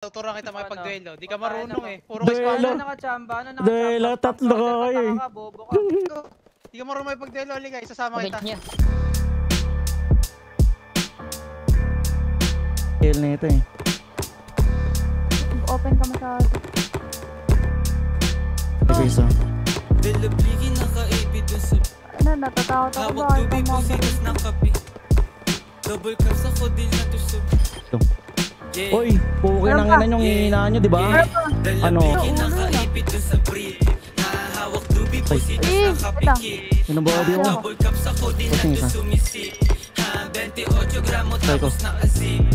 Tuturuan kita makipag-duelo. Di ka marunong eh. Puro Duelo. ka Nakachamba, Duelo, tatlo ka kayo eh. Bobo ka. Di ka marunong makipag-duelo. Halika, isasama kita. Kill na ito eh. Open ka masyado. Okay, so. Ano, natatakot ako ba? Ay, pamabalik. Double cups ako din na tusog. Oy, pukin ang ina nyong hihinahan nyo, diba? Ano? Ano ba audio? Double cups ako din na tusumisi. 28 gramo tapos na asi.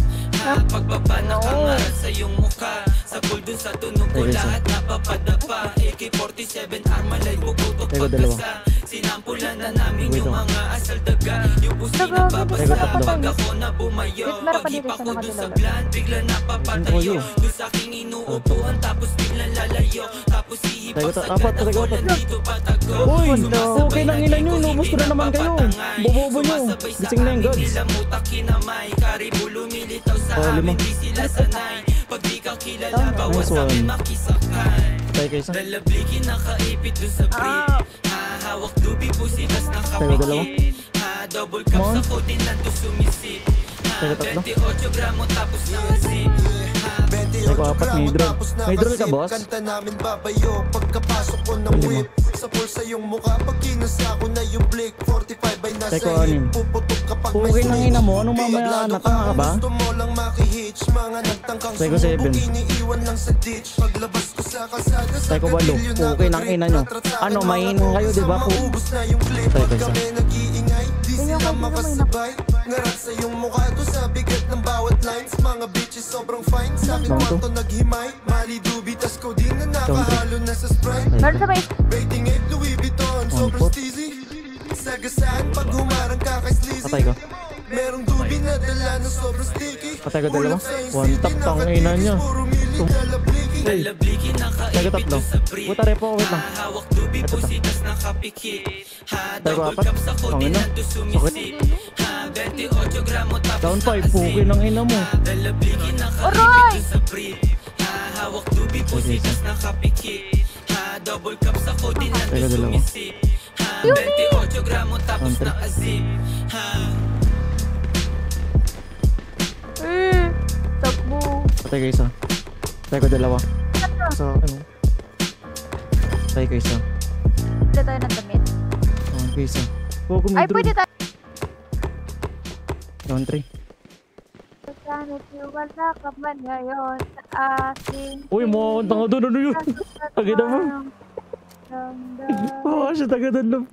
Pagbaba na kangaral sa iyong mukha. Sa pool dun sa tunog ko lahat napapadapa. AK-47 Armalite puputok pagkasa. Sinampulan na namin yung mga asal daga. Yung pusi na babasa pag ako na bumayo. Pag-ipa ko dun sa glan bigla napapatayo. Dun sa aking inuupuan tapos biglang lalayo. Tapos ihipas agad ako nandito patago. Uy, okay lang ina nyo, inubos ko na naman kayo. Bobobo nyo, gising na yung gods. Nilamutak kinamay, karibu lumilitaw sa amin, di sila sanay. Pag di ka kilala, bawas amin makisakay. Dalablikin nakaipit dun sa brief. Hawak dubi pusitas nakapikit. Double cups ako din nando sumisip. 28 gramo tapos nakasip. Ay ko apat may drone. May drone ka boss? Kanta namin babayo pagkapasok ko ng whip. Sa pulsa yung mukha pag kinasa ko na yung blick. 45 ay nasa hip. Puputok kapag may okay nang ina mo, anong mamaya natanga ka ba? Gusto mo lang makihitch. Mga nagtangkang sumubok iniiwan lang sa ditch. Paglabas ko sa kalsada sa gatilyo na okay nang ina nyo. Ano, mahinom kayo diba? Maubos na yung clip pag kami nag-iingay. Di sila makasabay. Ngarat sa yung mukha ko sa bigat ng bawat lines. Mga bitches sobrang fine. Sa akin kwarto naghimay. Mali dubi tas ko din na nakahalo na sa Sprite. Rating 8 Louis Vuitton. Sobrang steezy. Sagasaan pag humarang ka kay sleazy. Patay ko. Merong dubi na dala na sobrang sticky. Patay ko dalawa. One tap tang ina nyo. Hey, patay ko tatlo. Buta repo, wait lang. Ito ta. Patay ko apat. Ang ina. Sakit. Down 5, pukin ang ina mo. Aray! Hawak dubi pusitas nakapikit. Double cups ako din nando sumisip. 28 gramo tapos nakasip. Takbo. Patay ko isa. Patay ko dalawa. So, ano? Patay ko isa. Pwede tayo ng damit. Patay ko isa. Ay, pwede tayo. Down 3. Sanit wala ka man ngayon sa akin. Uy, mo, tanga doon, ano yun? Tagay na mo. Oh, siya taga doon.